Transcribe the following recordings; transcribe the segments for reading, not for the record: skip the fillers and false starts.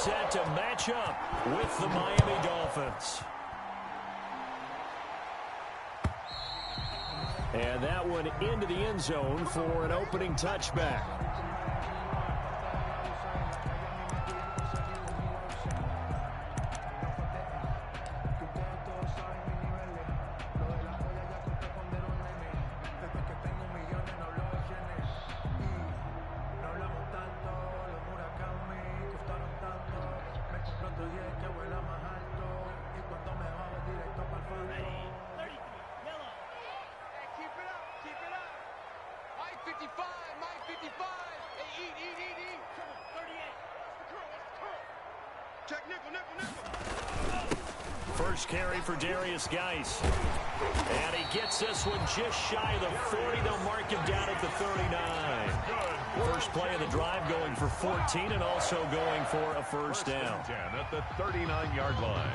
set to match up with the Miami Dolphins. And that one into the end zone for an opening touchback. First carry for Darius Geis. And he gets this one just shy of the 40. They'll mark him down at the 39. First play of the drive going for 14 and also going for a first down. At the 39-yard line.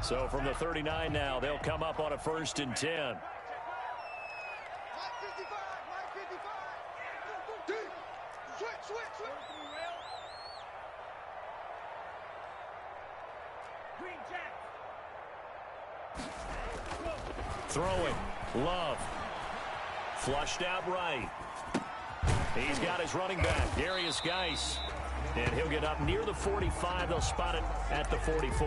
So from the 39 now, they'll come up on a 1st and 10. Throwing. Love. Flushed out right. He's got his running back, Darius Geis. And he'll get up near the 45. They'll spot it at the 44.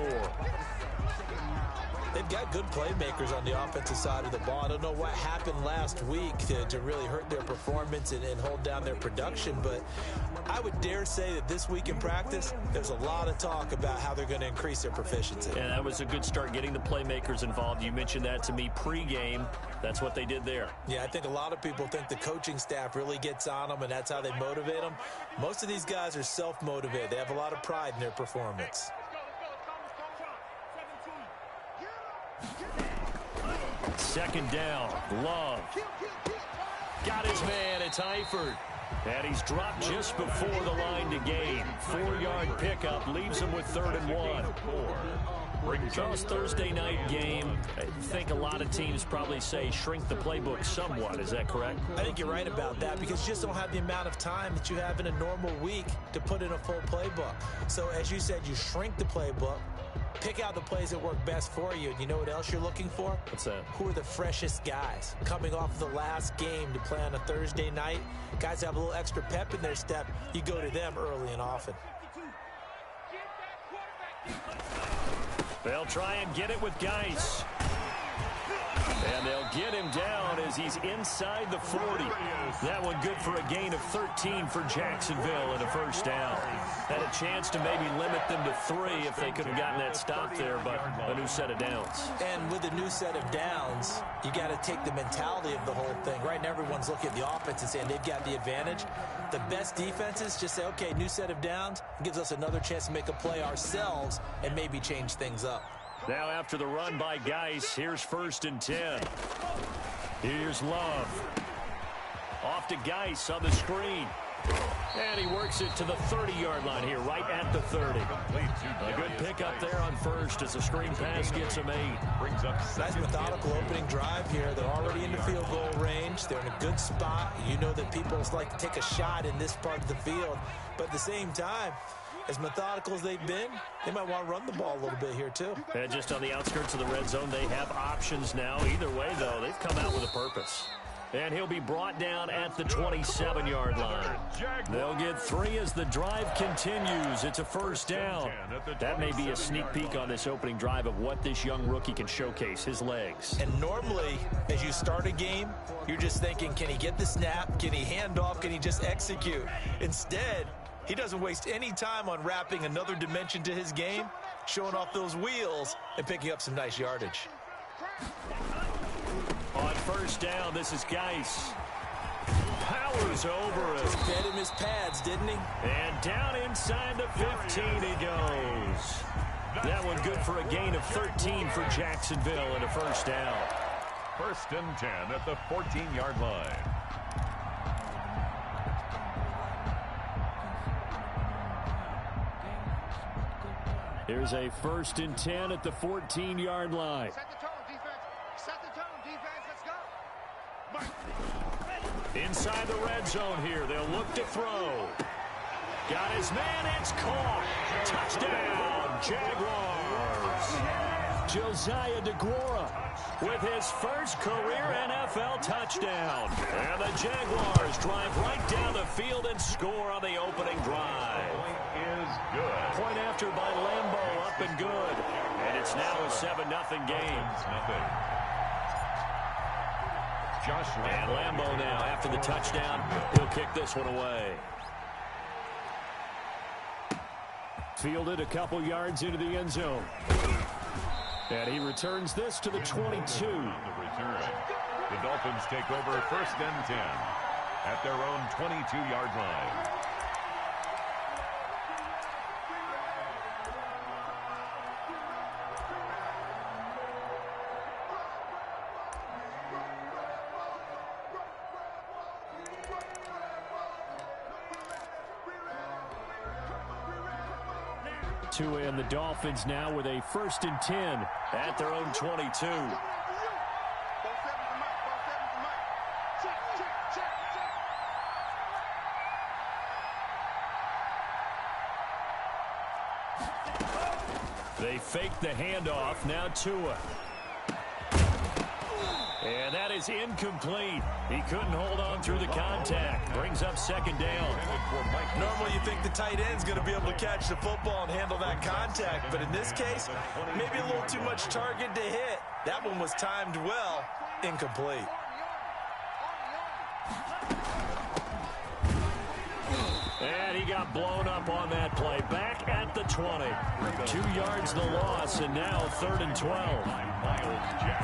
They've got good playmakers on the offensive side of the ball. I don't know what happened last week to really hurt their performance and hold down their production, but I would dare say that this week in practice, there's a lot of talk about how they're going to increase their proficiency. And that was a good start getting the playmakers involved. You mentioned that to me pregame. That's what they did there. Yeah, I think a lot of people think the coaching staff really gets on them, and that's how they motivate them. Most of these guys are self-motivated. They have a lot of pride in their performance. Second down, Love. Got his man, it's Eifert. And he's dropped just before the line to gain. 4-yard pickup leaves him with 3rd and 1. Charles, Thursday night game, I think a lot of teams probably say shrink the playbook somewhat. Is that correct? I think you're right about that because you just don't have the amount of time that you have in a normal week to put in a full playbook. So as you said, you shrink the playbook. Pick out the plays that work best for you. And you know what else you're looking for? What's that? Who are the freshest guys coming off the last game to play on a Thursday night? Guys have a little extra pep in their step. You go to them early and often. They'll try and get it with Geis. And they'll get him down as he's inside the 40. That one good for a gain of 13 for Jacksonville and a first down. Had a chance to maybe limit them to 3 if they could have gotten that stop there, but a new set of downs. And with a new set of downs, you got to take the mentality of the whole thing. Right now, everyone's looking at the offense and saying they've got the advantage. The best defenses just say, okay, new set of downs. It gives us another chance to make a play ourselves and maybe change things up. Now after the run by Geis, here's 1st and 10. Here's Love. Off to Geis on the screen. And he works it to the 30-yard line here, right at the 30. A good pickup there on 1st as the screen pass gets him 8. Nice methodical opening drive here. They're already in the field goal range. They're in a good spot. You know that people like to take a shot in this part of the field. But at the same time, as methodical as they've been, they might want to run the ball a little bit here too. And just on the outskirts of the red zone, they have options now. Either way, though, they've come out with a purpose. And he'll be brought down at the 27-yard line. They'll get 3 as the drive continues. It's a first down. That may be a sneak peek on this opening drive of what this young rookie can showcase, his legs. And normally, as you start a game, you're just thinking, can he get the snap? Can he hand off? Can he just execute? Instead, he doesn't waste any time on wrapping another dimension to his game, showing off those wheels, and picking up some nice yardage. On first down, this is Geis. Powers over it. Fed him his pads, didn't he? And down inside the 15 he goes. That one good for a gain of 13 for Jacksonville and a first down. 1st and 10 at the 14-yard line. Here's a 1st and 10 at the 14-yard line. Set the tone, defense. Set the tone, defense. Let's go. Inside the red zone here. They'll look to throw. Got his man. It's caught. Touchdown, Jaguars. Josiah DeGuara with his first career NFL touchdown. And the Jaguars drive right down the field and score on the opening drive. Point is good. Point after by Lambeau, up and good. And it's now a 7-0 game. And Lambeau now, after the touchdown, he'll kick this one away. Fielded a couple yards into the end zone. And he returns this to the 22. On the return, the Dolphins take over 1st and 10 at their own 22-yard line. And the Dolphins now with a 1st and 10 at their own 22. They fake the handoff. Now Tua. And that is incomplete. He couldn't hold on through the contact. Brings up 2nd down. Normally you think the tight end's going to be able to catch the football and handle that contact. But in this case, maybe a little too much target to hit. That one was timed well. Incomplete. And he got blown up on that play. Back at the 20. 2 yards the loss, and now 3rd and 12.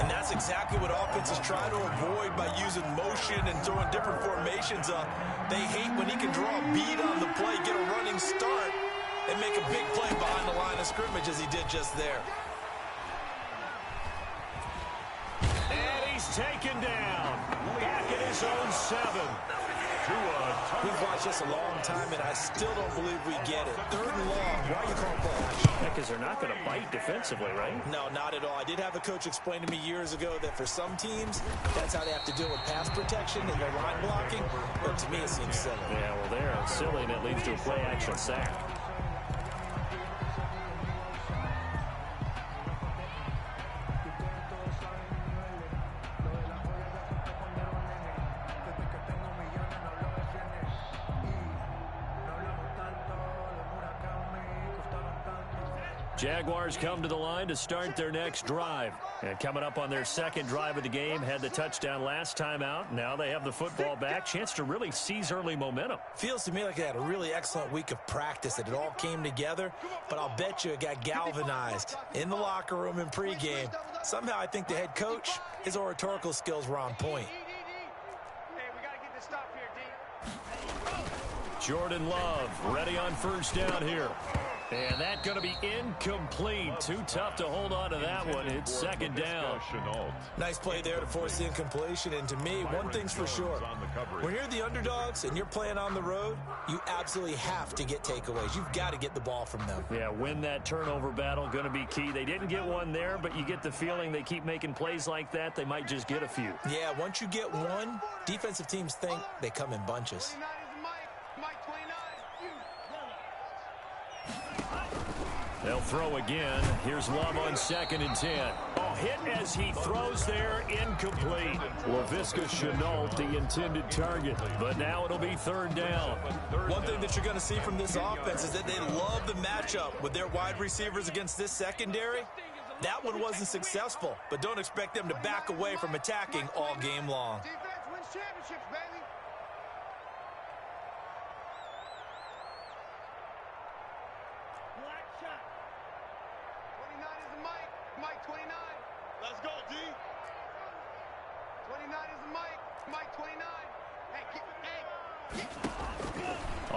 And that's exactly what offenses try to avoid by using motion and throwing different formations up. They hate when he can draw a bead on the play, get a running start, and make a big play behind the line of scrimmage as he did just there. And he's taken down. Back at his own 7. We've watched this a long time, and I still don't believe we get it. 3rd and long. Why are you calling play action? Because they're not going to bite defensively, right? No, not at all. I did have a coach explain to me years ago that for some teams, that's how they have to deal with pass protection and their line blocking. But to me, it seems silly. Yeah, well, they're silly, and it leads to a play-action sack. Jaguars come to the line to start their next drive. And coming up on their 2nd drive of the game, had the touchdown last time out. Now they have the football back. Chance to really seize early momentum. Feels to me like they had a really excellent week of practice, that it all came together. But I'll bet you it got galvanized in the locker room in pregame. Somehow I think the head coach, his oratorical skills were on point. Jordan Love ready on 1st down here. And that's going to be incomplete. Too tough to hold on to that one. It's 2nd down. Nice play there to force the incompletion. And to me, one thing's for sure. When you're the underdogs and you're playing on the road, you absolutely have to get takeaways. You've got to get the ball from them. Yeah, win that turnover battle. Going to be key. They didn't get one there, but you get the feeling they keep making plays like that. They might just get a few. Yeah, once you get one, defensive teams think they come in bunches. They'll throw again. Here's Love on 2nd and 10. Oh, hit as he throws there, incomplete. Laviska Shenault, the intended target. But now it'll be 3rd down. One thing that you're going to see from this offense is that they love the matchup with their wide receivers against this secondary. That one wasn't successful, but don't expect them to back away from attacking all game long. Defense wins championships, baby. Mike 29. Let's go, D. 29 is the Mike. Mike 29. Hey,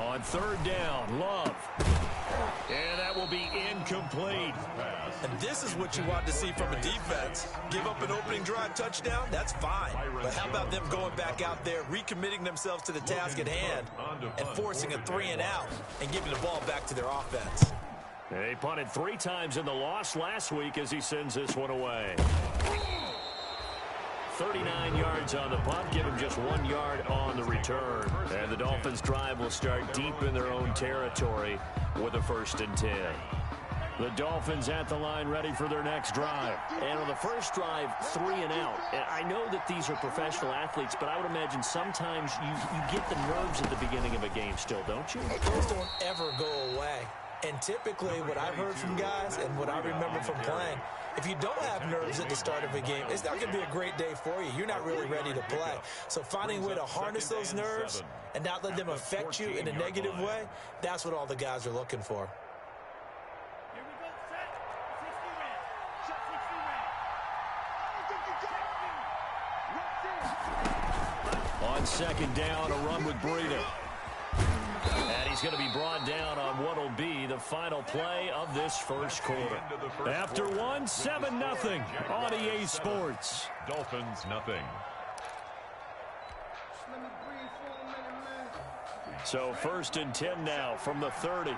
On 3rd down, Love. And that will be incomplete. And this is what you want to see from a defense. Give up an opening drive touchdown, that's fine. But how about them going back out there, recommitting themselves to the task at hand, and forcing a 3-and-out and giving the ball back to their offense? He punted 3 times in the loss last week as he sends this one away. 39 yards on the punt, give him just 1 yard on the return. And the Dolphins' drive will start deep in their own territory with a 1st and 10. The Dolphins at the line ready for their next drive. And on the first drive, 3 and out. And I know that these are professional athletes, but I would imagine sometimes you get the nerves at the beginning of a game still, don't you? Those don't ever go away. And typically what I've heard from guys and what I remember from playing, if you don't have nerves at the start of a game, it's not going to be a great day for you. You're not really ready to play. So finding a way to harness those nerves and not let them affect you in a negative way, that's what all the guys are looking for. On 2nd down, a run with Breida. And he's going to be brought down on what will be the final play of this first quarter. After 1, 7-0 on EA Sports. Dolphins nothing. So 1st and 10 now from the 30.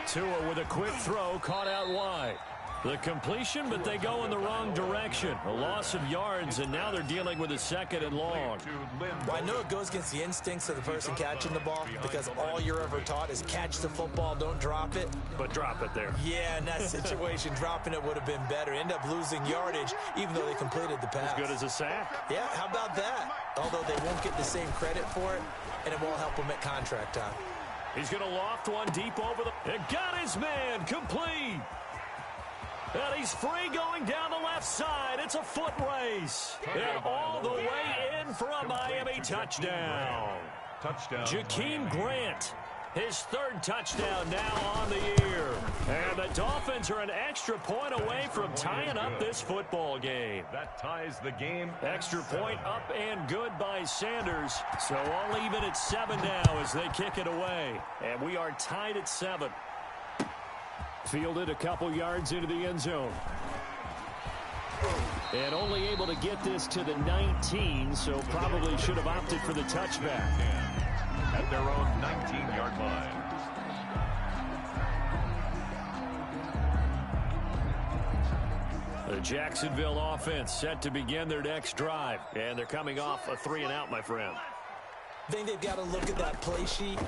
Tua with a quick throw, caught out wide. The completion, but they go in the wrong direction. A loss of yards, and now they're dealing with a 2nd and long. Well, I know it goes against the instincts of the person catching the ball because all you're ever taught is catch the football, don't drop it. But drop it there. Yeah, in that situation, dropping it would have been better. End up losing yardage, even though they completed the pass. As good as a sack. Yeah, how about that? Although they won't get the same credit for it, and it won't help them at contract time. He's going to loft one deep over the... It got his man, complete. And he's free going down the left side. It's a foot race. And all the way in for a Miami touchdown. Jakeem Grant, his 3rd touchdown now on the year. And the Dolphins are an extra point away from tying up this football game. That ties the game. Extra point up and good by Sanders. So all even at 7 now as they kick it away. And we are tied at 7. Fielded a couple yards into the end zone. And only able to get this to the 19, so probably should have opted for the touchback. At their own 19-yard line. The Jacksonville offense set to begin their next drive. And they're coming off a 3 and out, my friend. I think they've got to look at that play sheet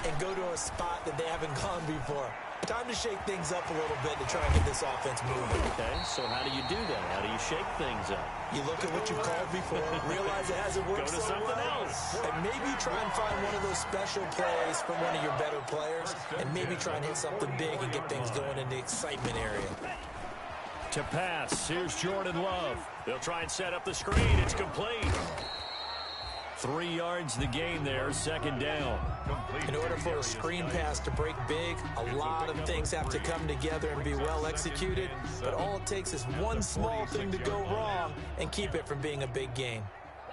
and go to a spot that they haven't gone before. Time to shake things up a little bit to try and get this offense moving. Okay, so how do you do that? How do you shake things up? You look at what you've called before, realize it hasn't worked so something well, else. and maybe try and find one of those special plays from one of your better players, and maybe try and hit something big and get things going in the excitement area. To pass, here's Jordan Love. They'll try and set up the screen. It's complete. 3 yards the gain there, 2nd down. In order for a screen pass to break big, a lot of things have to come together and be well executed, but all it takes is one small thing to go wrong and keep it from being a big gain.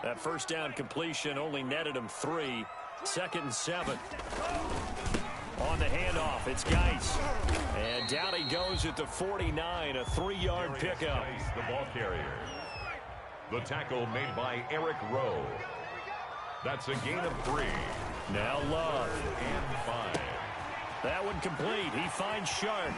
That 1st down completion only netted him 3. 2nd and 7. On the handoff, it's Geis. And down he goes at the 49, a 3-yard pickup. The ball carrier. The tackle made by Eric Rowe. That's a gain of 3. Now Love. And 5. That one complete. He finds Sharp.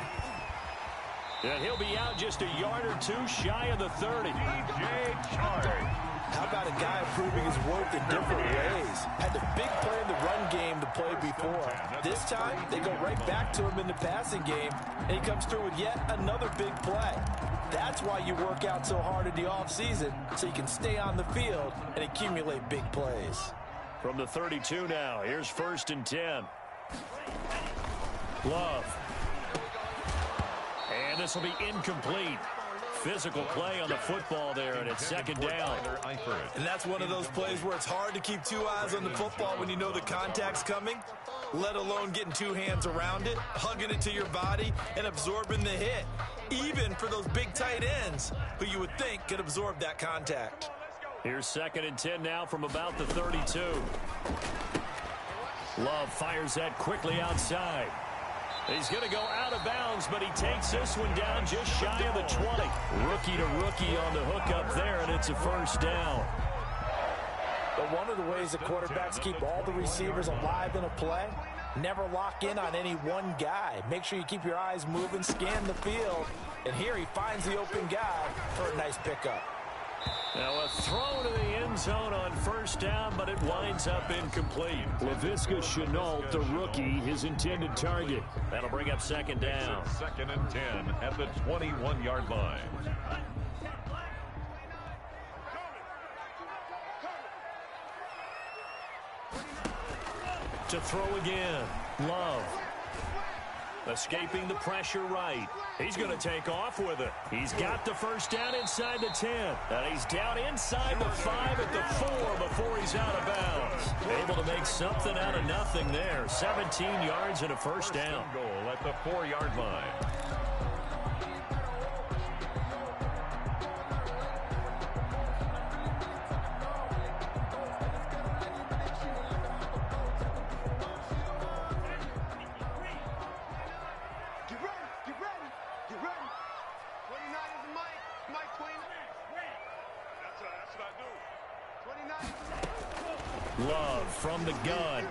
And he'll be out just a yard or 2 shy of the 30. DJ Chark. How about a guy proving his worth in different ways? Had the big play in the run game to play before. This time, they go right back to him in the passing game, and he comes through with yet another big play. That's why you work out so hard in the offseason, so you can stay on the field and accumulate big plays. From the 32 now, here's 1st and 10. Love. And this will be incomplete. Physical play on the football there, and it's 2nd down. And that's one of those plays where it's hard to keep 2 eyes on the football when you know the contact's coming, let alone getting 2 hands around it, hugging it to your body, and absorbing the hit, even for those big tight ends who you would think could absorb that contact. Here's 2nd and 10 now from about the 32. Love fires that quickly outside. He's going to go out of bounds, but he takes this one down just shy of the 20. Rookie to rookie on the hook up there, and it's a 1st down. The one of the ways that quarterbacks keep all the receivers alive in a play, never lock in on any one guy. Make sure you keep your eyes moving, scan the field, and here he finds the open guy for a nice pickup. Now a throw to the end zone on first down, but it winds up incomplete. Laviska Shenault, the rookie, his intended target. That'll bring up second down. Second and 10 at the 21-yard line. To throw again. Love. Escaping the pressure right. He's going to take off with it. He's got the first down inside the 10. And he's down inside the 5 at the 4 before he's out of bounds. Able to make something out of nothing there. 17 yards and a first down. Goal at the 4-yard line. Love from the gun.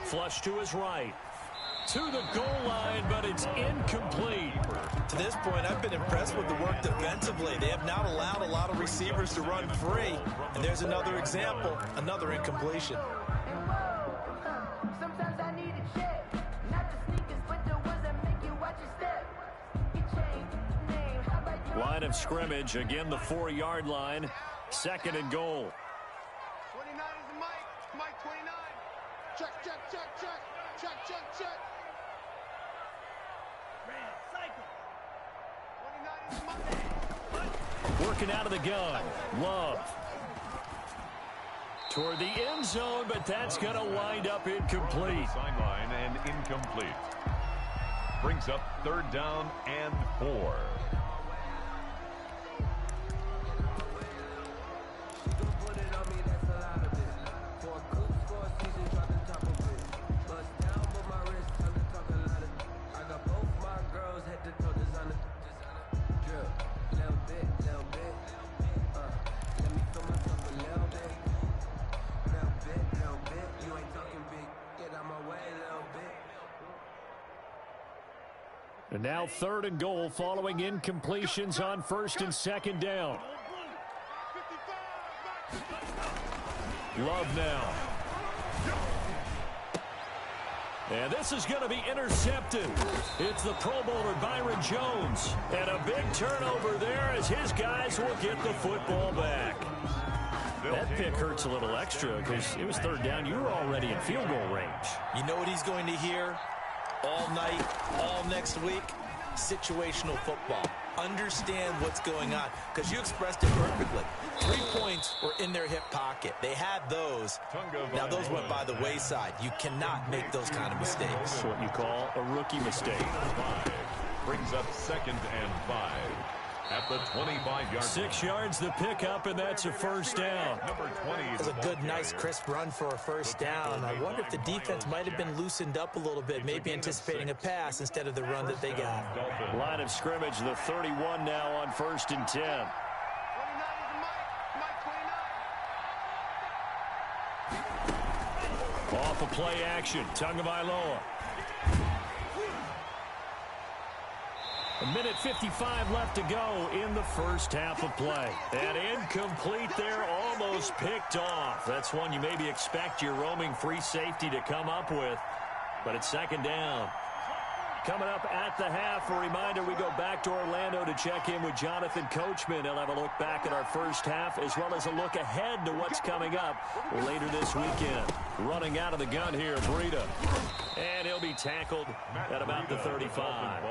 Flush to his right. To the goal line, but it's incomplete. To this point, I've been impressed with the work defensively. They have not allowed a lot of receivers to run free. And there's another example, another incompletion. Sometimes I need a check. Not the sneakers, but the ones that make you watch your step. Your chain, name, how about you? Line of scrimmage, again the 4-yard line. Second and goal. 29 is the Mike 29. Check, check, check, check. Check, check, check. Cycle. 29 is the Mike. Working out of the gun. Love. Toward the end zone, but that's going to wind up incomplete. Sideline and incomplete. Brings up third down and 4. And now third and goal following incompletions on first and second down. Love now. And this is going to be intercepted. It's the Pro Bowler Byron Jones. And a big turnover there as his guys will get the football back. That pick hurts a little extra because it was third down. You were already in field goal range. You know what he's going to hear all night, all next week? Situational football. Understand what's going on, because you expressed it perfectly. 3 points were in their hip pocket. They had those. Now those went by the wayside. You cannot make those kind of mistakes. That's what you call a rookie mistake. Brings up second and 5 at the 25-yard line. 6 yards the pickup, and that's a first down. Number 20 is That's a good, nice, crisp run for a first down. I wonder if the defense might have been loosened up a little bit, maybe anticipating a pass instead of the run that they got. Line of scrimmage, the 31 now on first and 10. 29 is the Mike 29. Off a play action, Tagovailoa. A minute 55 left to go in the first half of play. And incomplete there, almost picked off. That's one you maybe expect your roaming free safety to come up with. But it's second down. Coming up at the half, a reminder, we go back to Orlando to check in with Jonathan Coachman. He'll have a look back at our first half as well as a look ahead to what's coming up later this weekend. Running out of the gun here, Breida. And he'll be tackled at about the 35.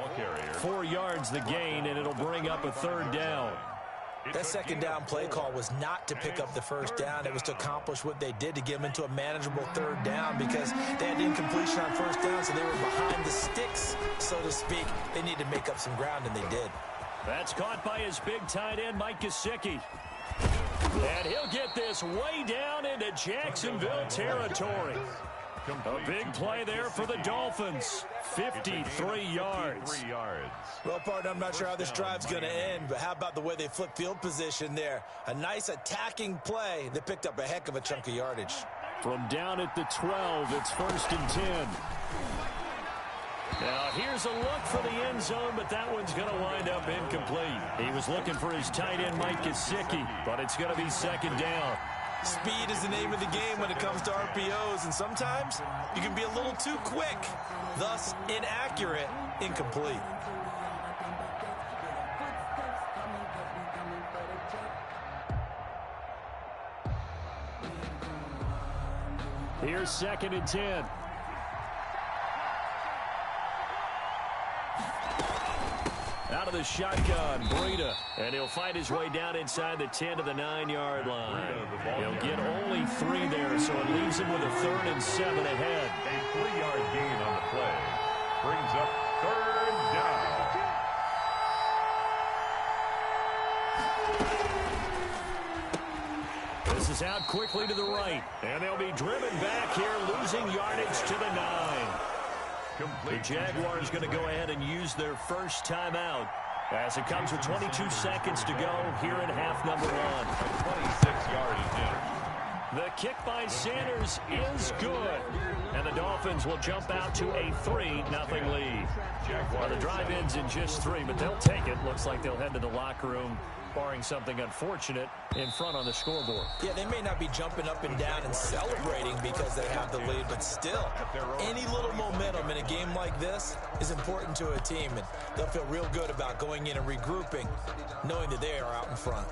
4 yards the gain, and it'll bring up a third down. That second down play call was not to pick up the first down. It was to accomplish what they did, to get them into a manageable third down, because they had incompletion on first down, so they were behind the sticks, so to speak. They needed to make up some ground, and they did. That's caught by his big tight end, Mike Gesicki. And he'll get this way down into Jacksonville territory. A big play there for the Dolphins. 53 yards. Well, partner, I'm not sure how this drive's going to end, but how about the way they flip field position there? A nice attacking play. They picked up a heck of a chunk of yardage. From down at the 12, it's 1st and 10. Now, here's a look for the end zone, but that one's going to wind up incomplete. He was looking for his tight end, Mike Gesicki, but it's going to be 2nd down. Speed is the name of the game when it comes to RPOs, and sometimes you can be a little too quick, thus inaccurate, incomplete. Here's 2nd and 10. Out of the shotgun, Breida. And he'll find his way down inside the 10 to the 9-yard line. He'll get only 3 there, so it leaves him with a 3rd and 7 ahead. A 3-yard gain on the play. Brings up 3rd down. This is out quickly to the right. And they'll be driven back here, losing yardage to the 9. The Jaguars going to go ahead and use their first timeout as it comes with 22 seconds to go here in half number 1. 26-yard attempt. The kick by Sanders is good. And the Dolphins will jump out to a 3-0 lead. Well, the drive ends in just 3, but they'll take it. Looks like they'll head to the locker room, barring something unfortunate, in front on the scoreboard. Yeah, they may not be jumping up and down and celebrating because they have the lead, but still, any little momentum in a game like this is important to a team, and they'll feel real good about going in and regrouping, knowing that they are out in front.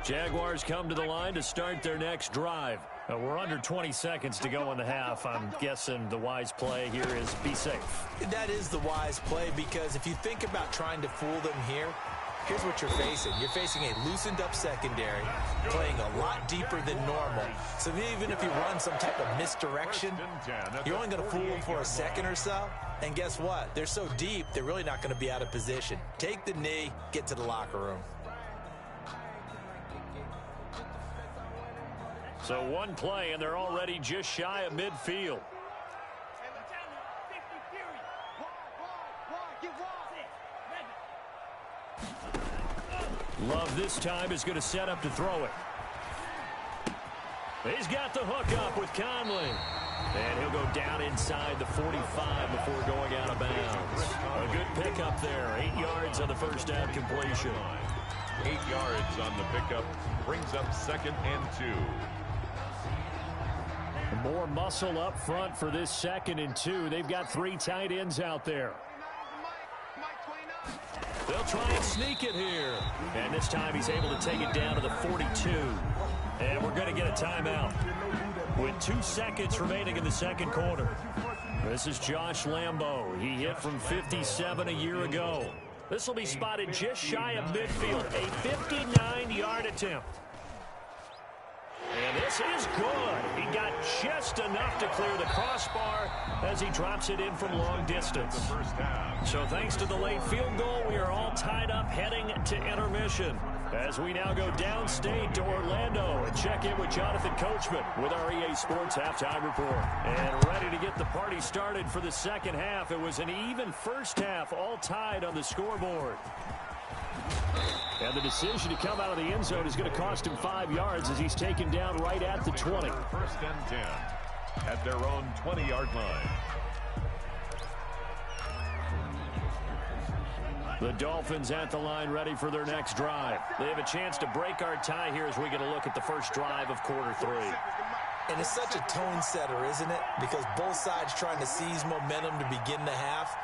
Jaguars come to the line to start their next drive. We're under 20 seconds to go in the half. I'm guessing the wise play here is be safe. That is the wise play, because if you think about trying to fool them here, here's what you're facing. You're facing a loosened up secondary, playing a lot deeper than normal. So even if you run some type of misdirection, you're only going to fool them for a second or so. And guess what? They're so deep, they're really not going to be out of position. Take the knee, get to the locker room. So one play, and they're already just shy of midfield. Love this time is going to set up to throw it. He's got the hook up with Conley. And he'll go down inside the 45 before going out of bounds. A good pickup there. 8 yards on the first down completion. 8 yards on the pickup. Brings up 2nd and 2. More muscle up front for this 2nd and 2. They've got 3 tight ends out there. They'll try and sneak it here. And this time he's able to take it down to the 42. And we're going to get a timeout with 2 seconds remaining in the second quarter. This is Josh Lambo. He hit from 57 a year ago. This will be spotted just shy of midfield. A 59-yard attempt. And this is good. He got just enough to clear the crossbar as he drops it in from long distance. So thanks to the late field goal, we are all tied up heading to intermission. As we now go downstate to Orlando and check in with Jonathan Coachman with our EA Sports Halftime Report. And ready to get the party started for the second half. It was an even first half, all tied on the scoreboard. And the decision to come out of the end zone is going to cost him 5 yards as he's taken down right at the 20. 1st and 10 at their own 20-yard line. The Dolphins at the line ready for their next drive. They have a chance to break our tie here as we get a look at the first drive of quarter 3. And it's such a tone setter, isn't it? Because both sides trying to seize momentum to begin the half.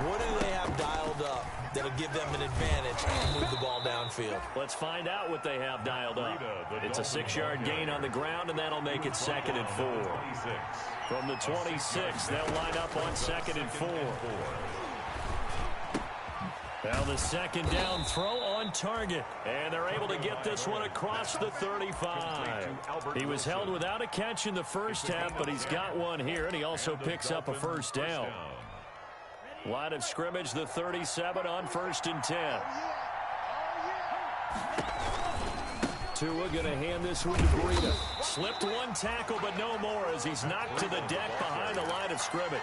What do they have dialed up that'll give them an advantage and move the ball downfield? Let's find out what they have dialed up. It's a 6-yard gain on the ground, and that'll make it 2nd and 4. From the 26, they'll line up on 2nd and 4. Now the second down throw on target. And they're able to get this one across the 35. He was held without a catch in the first half, but he's got one here, and he also picks up a first down. Line of scrimmage, the 37 on 1st and 10. Tua going to hand this one to Breida. Slipped one tackle, but no more as he's knocked to the deck behind the line of scrimmage.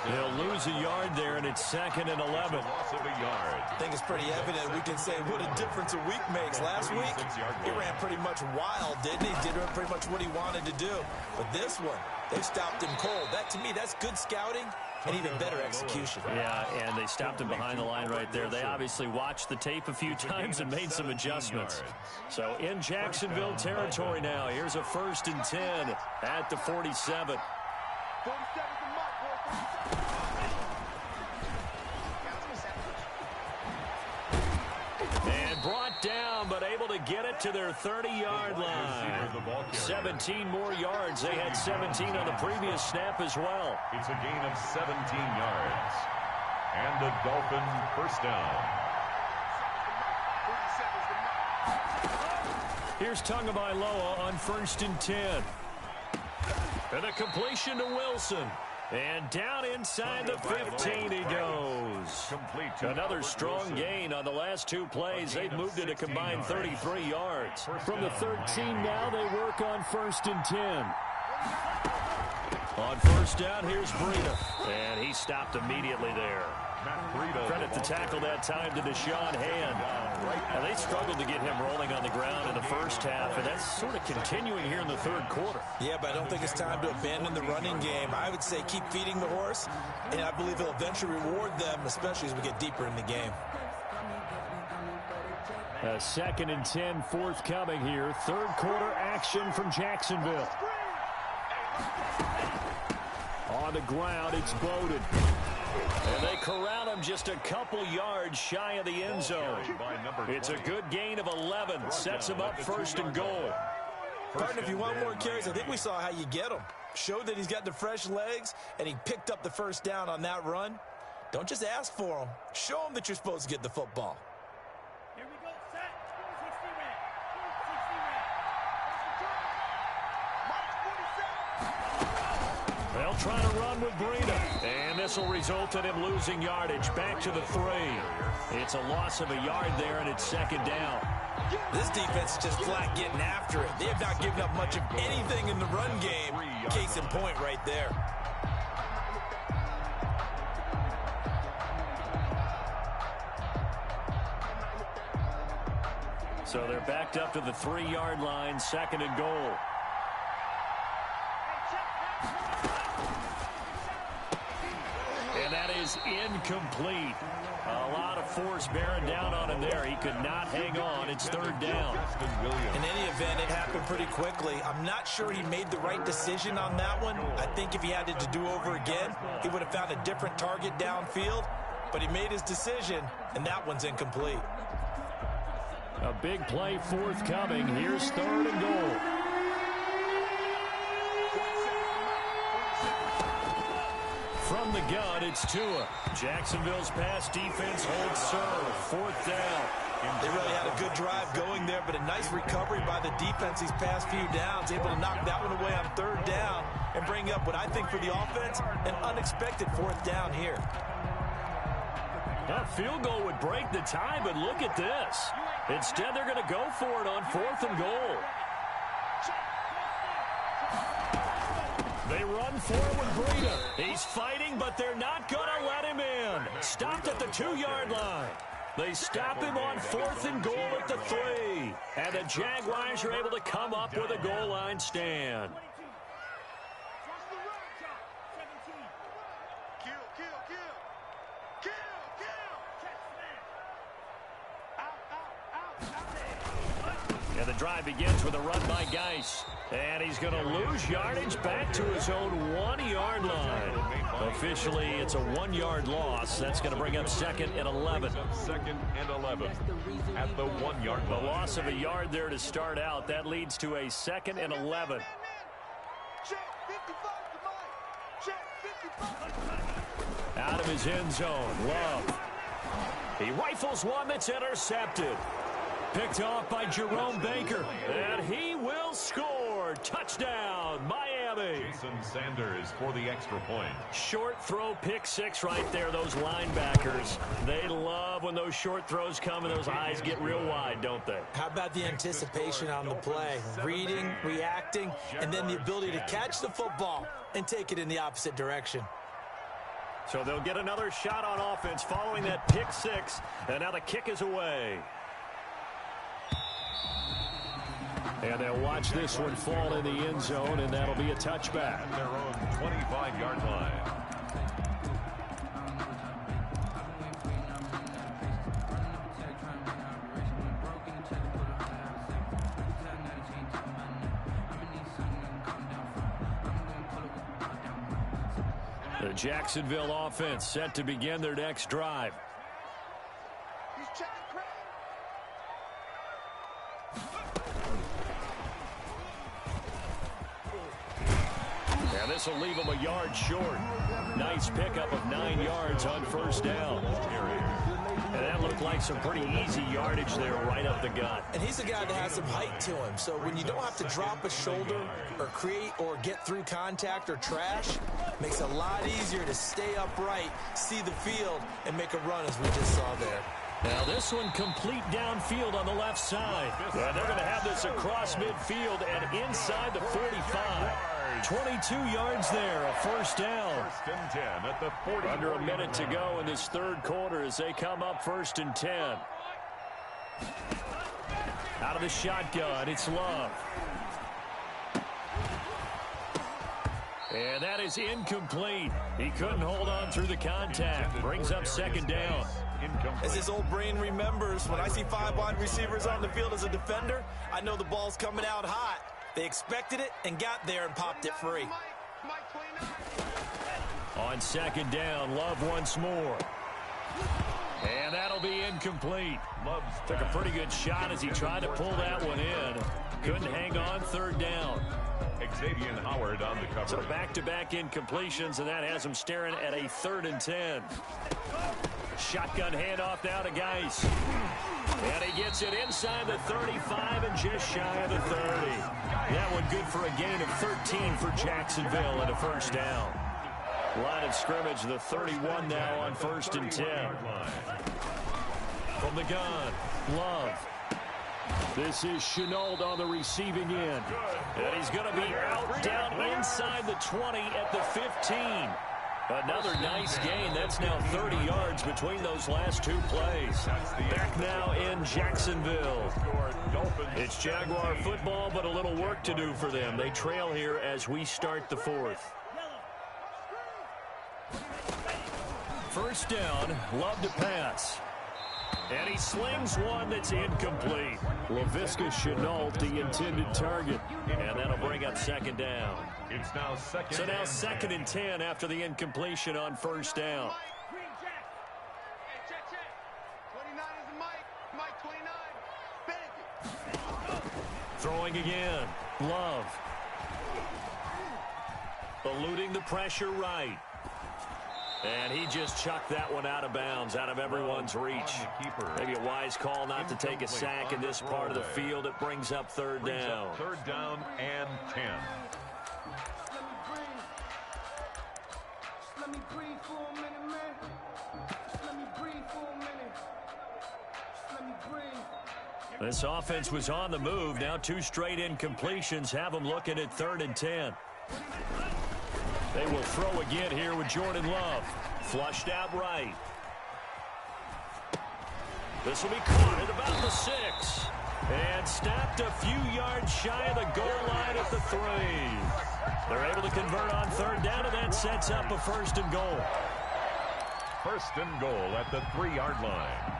He'll lose a yard there, and it's 2nd and 11. Loss of a yard. I think it's pretty evident. We can say what a difference a week makes. Last week, he ran pretty much wild, didn't he? Did pretty much what he wanted to do. But this one, they stopped him cold. That, to me, that's good scouting and even better execution. Yeah, and they stopped him behind the line right there. They obviously watched the tape a few times and made some adjustments. So in Jacksonville territory now, here's a 1st and 10 at the 47. 47's the mark, boys. And brought down, but able to get it to their 30-yard line. 17 more yards. They had 17 on the previous snap as well. It's a gain of 17 yards. And the Dolphin first down. Here's Tagovailoa on 1st and 10. And a completion to Wilson. And down inside the 15 he goes. Another strong gain on the last 2 plays. They've moved it a combined 33 yards. From the 13 now, they work on 1st and 10. On 1st down, here's Breida. And he stopped immediately there. Credit the tackle that time to Deshaun Hand. And they struggled to get him rolling on the ground in the first half, and that's sort of continuing here in the 3rd quarter. Yeah, but I don't think it's time to abandon the running game. I would say keep feeding the horse, and I believe he'll eventually reward them, especially as we get deeper in the game. A 2nd and 10 forthcoming here. 3rd quarter action from Jacksonville. On the ground, it's Bowden. And they corral him just a couple yards shy of the end zone. It's a good gain of 11. Sets him up 1st and goal. Partner, if you want more carries, I think we saw how you get him. Showed that he's got the fresh legs, and he picked up the 1st down on that run. Don't just ask for him. Show him that you're supposed to get the football. Here we go, set. 60 red. 60 red. Mark 47. They'll try to run with Breida. And this will result in him losing yardage back to the 3. It's a loss of a yard there, and it's 2nd down. This defense is just flat getting after it. They have not given up much of anything in the run game. Case in point right there. So they're backed up to the 3-yard line, 2nd and goal. And that is incomplete. A lot of force bearing down on him there. He could not hang on. It's 3rd down. In any event, it happened pretty quickly. I'm not sure he made the right decision on that one. I think if he had it to do over again, he would have found a different target downfield. But he made his decision, and that one's incomplete. A big play forthcoming. Here's 3rd and goal. From the gun, it's Tua. Jacksonville's pass defense holds serve. 4th down. They really had a good drive going there, but a nice recovery by the defense these past few downs. Able to knock that one away on 3rd down and bring up what I think for the offense, an unexpected 4th down here. A field goal would break the tie, but look at this. Instead, they're going to go for it on 4th and goal. They run forward, Breida. He's fighting, but they're not going to let him in. Stopped at the 2-yard line. They stop him on 4th and goal at the 3. And the Jaguars are able to come up with a goal line stand. And the drive begins with a run by Geis. And he's going to lose yardage back to his own 1-yard line. Officially, it's a 1-yard loss. That's going to bring up 2nd and 11. 2nd and 11 at the 1-yard line. A loss of a yard there to start out. That leads to a 2nd and 11. Out of his end zone, Love. He rifles one that's intercepted. Picked off by Jerome Baker. And he will score. Touchdown, Miami. 20. Jason Sanders for the extra point. Short throw, pick six right there, those linebackers. They love when those short throws come and those eyes get real wide, don't they? How about the anticipation on the play? Reading, reacting, and then the ability to catch the football and take it in the opposite direction. So they'll get another shot on offense following that pick six, and now the kick is away. And they'll watch this one fall in the end zone, and that'll be a touchback. At their own 25-yard line. The Jacksonville offense set to begin their next drive. He's checking Craig. And this will leave them a yard short. Nice pickup of 9 yards on first down. And that looked like some pretty easy yardage there right up the gut. And he's a guy that has some height to him. So when you don't have to drop a shoulder or create or get through contact or trash, makes it a lot easier to stay upright, see the field, and make a run as we just saw there. Now this one complete downfield on the left side. And they're going to have this across midfield and inside the 45. 22 yards there, a first down. First and 10 at the 40. Under a minute to go in this third quarter as they come up first and 10. Out of the shotgun, it's Love. And that is incomplete. He couldn't hold on through the contact. Brings up second down. As his old brain remembers, when I see 5 wide receivers on the field as a defender, I know the ball's coming out hot. They expected it and got there and popped it free. On second down, Love once more. And that'll be incomplete. Love took a pretty good shot as he tried to pull that one in. Couldn't hang on third down. Xavier Howard on the cover. So back-to-back incompletions, and that has him staring at a 3rd and 10. Shotgun handoff now to Geis. And he gets it inside the 35 and just shy of the 30. That one good for a gain of 13 for Jacksonville and a first down. Line of scrimmage, the 31 now on first and 10. From the gun, Love. This is Chenault on the receiving end. And he's going to be out down inside the 20 at the 15. Another nice gain. That's now 30 yards between those last 2 plays. Back now in Jacksonville. It's Jaguar football, but a little work to do for them. They trail here as we start the 4th. First down, Love to pass. And he slings one that's incomplete. LaVisca Chenault, the intended target. And that'll bring up second down. It's now second. So now second and 10 after the incompletion on first down. Green Jack. Hey, check. 29 is Mike 29. Benedict. Throwing again. Love. Eluding the pressure right. And he just chucked that one out of bounds, out of everyone's reach. Maybe a wise call not to take a sack in this part of the field. It brings up third down. Third down and 10. Let me breathe for a minute, man. Just let me breathe for a minute. Just let me breathe. This offense was on the move. Now 2 straight incompletions have them looking at 3rd and 10. They will throw again here with Jordan Love. Flushed out right. This will be caught at about the 6. And stopped a few yards shy of the goal line at the 3. They're able to convert on third down, and that sets up a first and goal. First and goal at the 3-yard line.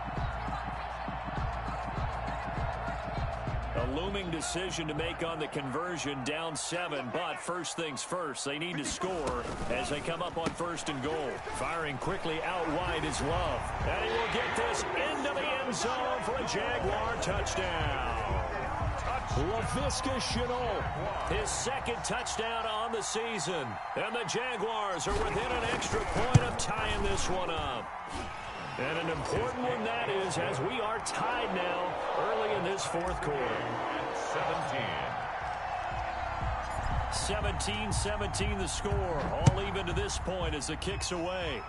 A looming decision to make on the conversion, down 7, but first things first, they need to score as they come up on first and goal. Firing quickly out wide is Love, and he will get this into the end zone for a Jaguar touchdown. LaVisca Chenault, his 2nd touchdown on the season, and the Jaguars are within an extra point of tying this one up. And an important one that is, as we are tied now early in this 4th quarter. 17. 17-17 the score. All even to this point as the kick's away.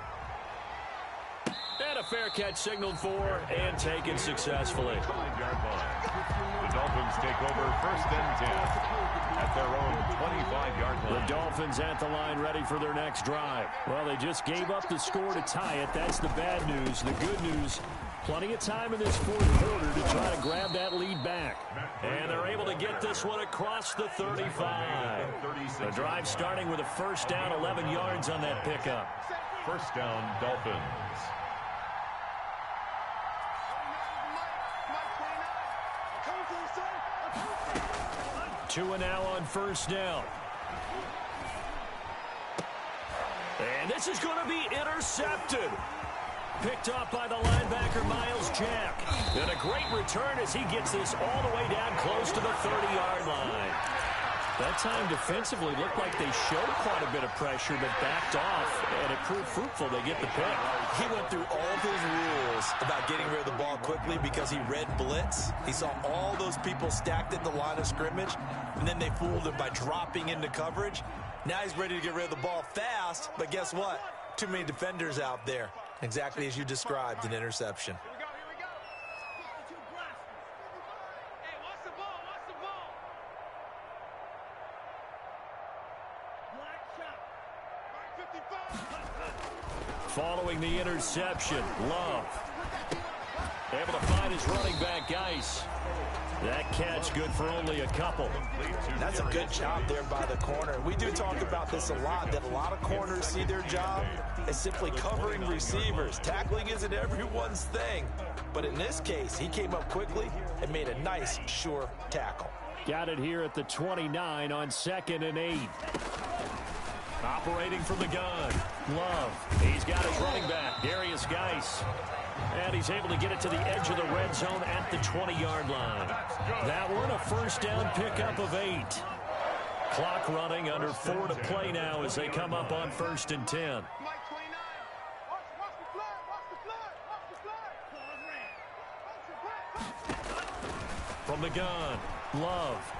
And a fair catch signaled for and taken successfully. 5-yard line. The Dolphins take over first and 10 at their own 25-yard line. The Dolphins at the line ready for their next drive. Well, they just gave up the score to tie it. That's the bad news. The good news, plenty of time in this fourth quarter to try to grab that lead back. And they're able to get this one across the 35. The drive starting with a first down, 11 yards on that pickup. First down, Dolphins. 2 and now on first down. And this is going to be intercepted. Picked off by the linebacker, Miles Jack. And a great return as he gets this all the way down close to the 30-yard line. That time defensively looked like they showed quite a bit of pressure but backed off, and it proved fruitful. They get the pick. He went through all of his rules about getting rid of the ball quickly because he read blitz. He saw all those people stacked at the line of scrimmage, and then they fooled him by dropping into coverage. Now he's ready to get rid of the ball fast, but guess what? Too many defenders out there. Exactly as you described, an interception. Following the interception, Love able to find his running back, Geis. That catch good for only a couple. That's a good job there by the corner. We do talk about this a lot, that a lot of corners see their job as simply covering receivers. Tackling isn't everyone's thing. But in this case, he came up quickly and made a nice, sure tackle. Got it here at the 29 on 2nd and 8. Operating from the gun, Love. He's got his running back, Darius Geis. And he's able to get it to the edge of the red zone at the 20-yard line. That one, a first down pickup of 8. Clock running, under 4 to play now as they come up on 1st and 10. From the gun, Love.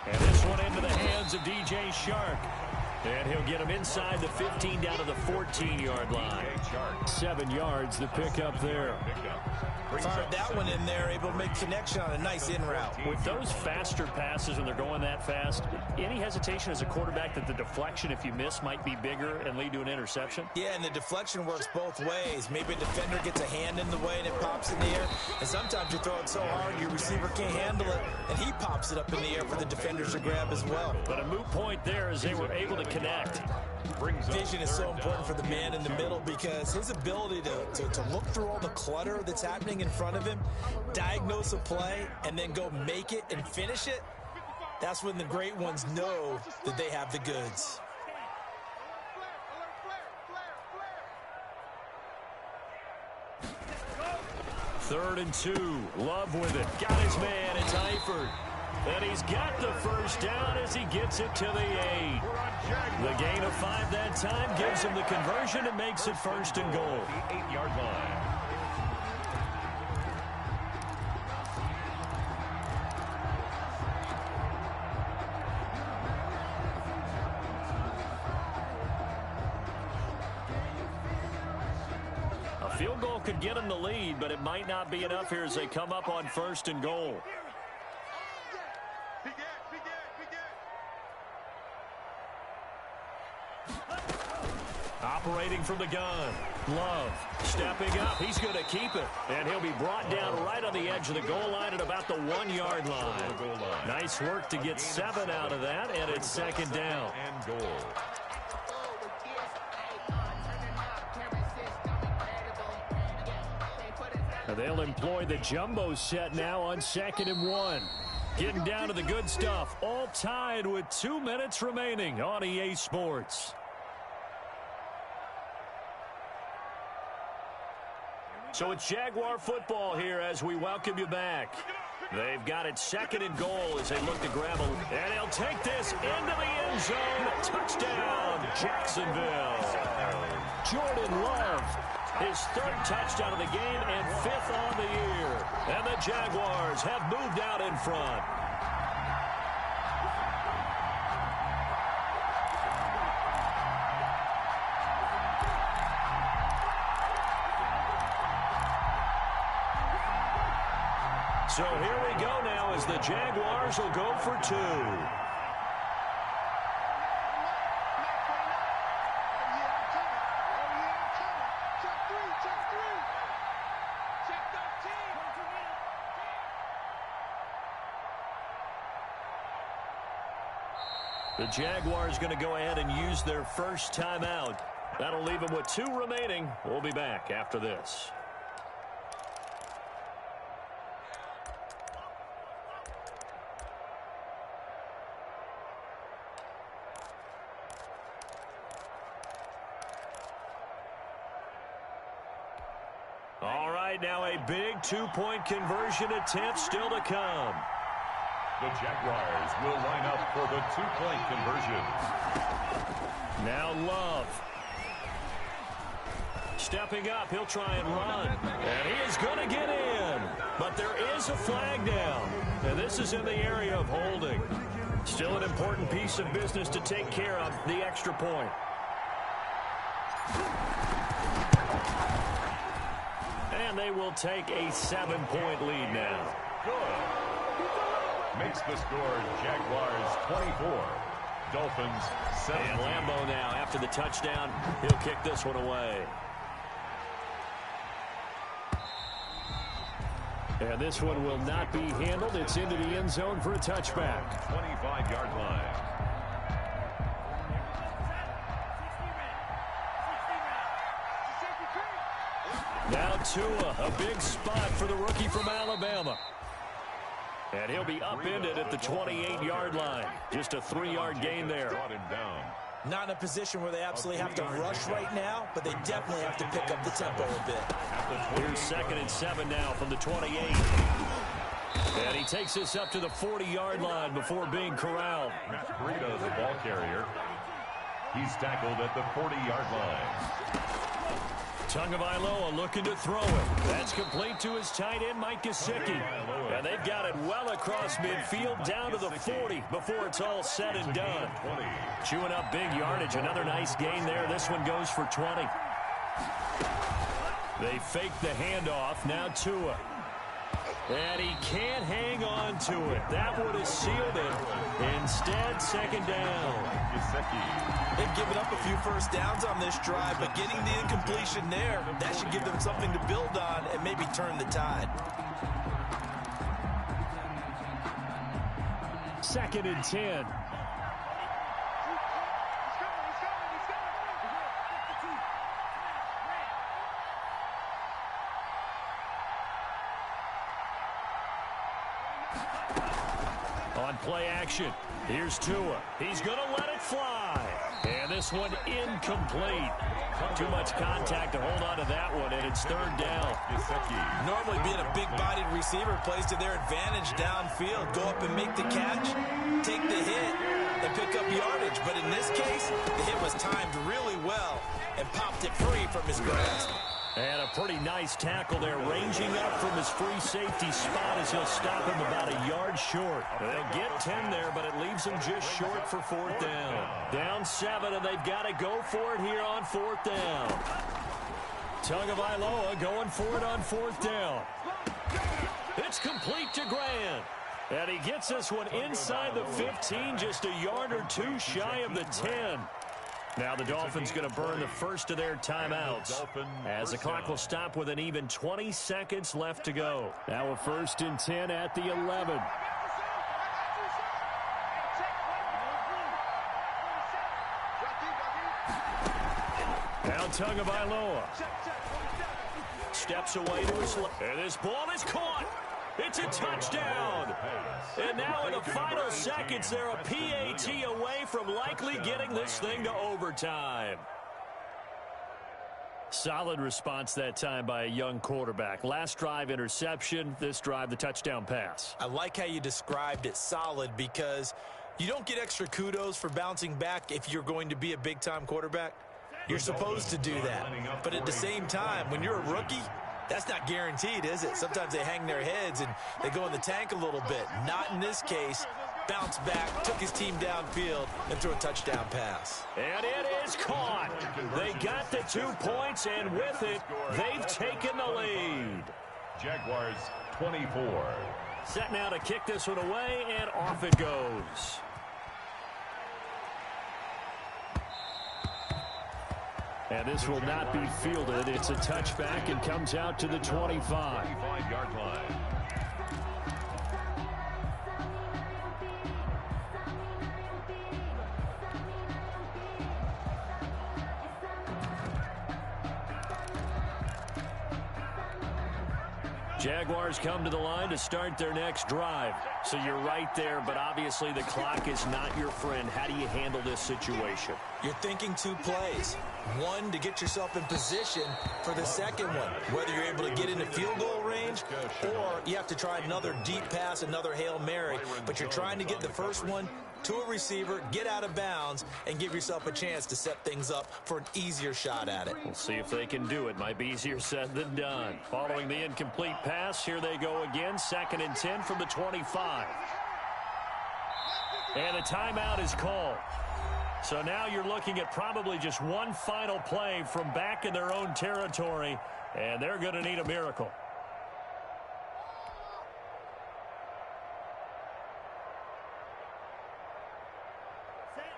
And this one into the hands of DJ Shark. And he'll get him inside the 15 down to the 14-yard line. 7 yards, the pickup there. Fired that one in there, able to make connection on a nice in route. With those faster passes when they're going that fast, any hesitation as a quarterback that the deflection, if you miss, might be bigger and lead to an interception? Yeah, and the deflection works both ways. Maybe a defender gets a hand in the way and it pops in the air. And sometimes you throw it so hard your receiver can't handle it, and he pops it up in the air for the defenders to grab as well. But a moot point there as they were able to connect. Vision is so important for the man in the middle because his ability to look through all the clutter that's happening in front of him, diagnose a play, and then go make it and finish it, that's when the great ones know that they have the goods. Third and 2. Love with it. Got his man. It's Eifert. And he's got the first down as he gets it to the 8. The gain of 5 that time gives him the conversion and makes it 1st and goal. The 8-yard line. A field goal could get him the lead, but it might not be enough here as they come up on 1st and goal. Operating from the gun, Love stepping up. He's going to keep it, and he'll be brought down right on the edge of the goal line at about the 1-yard line. Nice work to get 7 out of that, and it's 2nd down. And goal. They'll employ the jumbo set now on 2nd and 1. Getting down to the good stuff. All tied with 2 minutes remaining on EA Sports. So it's Jaguar football here as we welcome you back. They've got it 2nd and goal as they look to grab him. And he'll take this into the end zone. Touchdown, Jacksonville. Jordan Love, his 3rd touchdown of the game and 5th on the year. And the Jaguars have moved out in front. So here we go now as the Jaguars will go for 2. The Jaguars going to go ahead and use their first timeout. That'll leave them with 2 remaining. We'll be back after this. All right, now a big 2-point conversion attempt still to come. The Jaguars will line up for the 2-point conversion. Now Love. Stepping up, he'll try and run. And he is going to get in. But there is a flag down. And this is in the area of holding. Still an important piece of business to take care of, the extra point. And they will take a 7-point lead now. Good. Makes the score Jaguars 24. Dolphins 7. And Lambeau now, after the touchdown, he'll kick this one away. And this one will not be handled. It's into the end zone for a touchback. 25-yard line. Now Tua, a big spot for the rookie from Alabama. And he'll be upended at the 28-yard line. Just a 3-yard gain there. Not in a position where they absolutely have to rush right now, but they definitely have to pick up the tempo a bit. Here's 2nd and 7 now from the 28. And he takes this up to the 40-yard line before being corralled. Matt Breida, the ball carrier. He's tackled at the 40-yard line. Tagovailoa looking to throw it. That's complete to his tight end, Mike Gesicki. And they've got it well across midfield down to the 40 before it's all said and done. Chewing up big yardage. Another nice gain there. This one goes for 20. They fake the handoff. Now Tua. And he can't hang on to it. That would have sealed it. Instead, 2nd down. They've given up a few first downs on this drive, but getting the incompletion there, that should give them something to build on and maybe turn the tide. 2nd and 10. On play action, here's Tua. He's going to let it fly. And this one incomplete. Too much contact to hold on to that one, and it's 3rd down. Normally being a big-bodied receiver plays to their advantage downfield. Go up and make the catch, take the hit, and pick up yardage. But in this case, the hit was timed really well and popped it free from his grasp. And a pretty nice tackle there, ranging up from his free safety spot as he'll stop him about a yard short. They'll get 10 there, but it leaves them just short for 4th down. Down 7, and they've got to go for it here on 4th down. Tagovailoa going for it on 4th down. It's complete to Grant. And he gets this one inside the 15, just a yard or 2 shy of the 10. Now the Dolphins going to burn the first of their timeouts as the clock will stop with an even 20 seconds left to go. Now a 1st and 10 at the 11. Now Tagovailoa steps away to his left. And this ball is caught. It's a touchdown. And now in the final seconds, they're a PAT away from likely getting this thing to overtime. Solid response that time by a young quarterback. Last drive, interception. This drive, the touchdown pass. I like how you described it, solid, because you don't get extra kudos for bouncing back if you're going to be a big-time quarterback. You're supposed to do that. But at the same time, when you're a rookie, that's not guaranteed, is it? Sometimes they hang their heads and they go in the tank a little bit. Not in this case. Bounced back, took his team downfield, and threw a touchdown pass. And it is caught. They got the 2 points, and with it, they've taken the lead. Jaguars 24, Set now to kick this one away, and off it goes. And this will not be fielded. It's a touchback and comes out to the 25. 25-yard line. Jaguars come to the line to start their next drive. So you're right there, but obviously the clock is not your friend. How do you handle this situation? You're thinking 2 plays. One, to get yourself in position for the second one, whether you're able to get into field goal range or you have to try another deep pass, another Hail Mary, but you're trying to get the first one to a receiver, get out of bounds, and give yourself a chance to set things up for an easier shot at it. We'll see if they can do it. Might be easier said than done. Following the incomplete pass, here they go again. 2nd and 10 from the 25. And a timeout is called. So now you're looking at probably just one final play from back in their own territory, and they're going to need a miracle.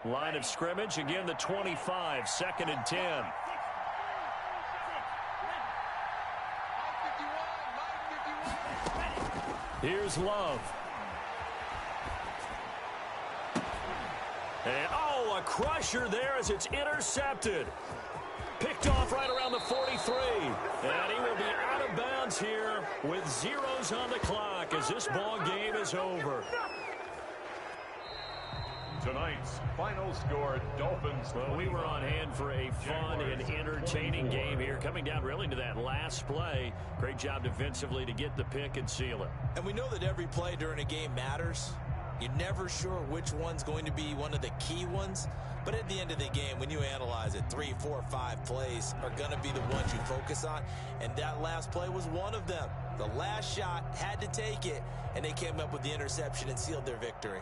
Line of scrimmage, again the 25, 2nd and 10. Here's Love. And, oh, a crusher there as it's intercepted. Picked off right around the 43. And he will be out of bounds here with zeros on the clock as this ball game is over. Tonight's final score, Dolphins. Well, we were on hand for a fun and entertaining game here. Coming down really to that last play. Great job defensively to get the pick and seal it. And we know that every play during a game matters. You're never sure which one's going to be one of the key ones. But at the end of the game, when you analyze it, 3, 4, 5 plays are going to be the ones you focus on. And that last play was one of them. The last shot had to take it, and they came up with the interception and sealed their victory.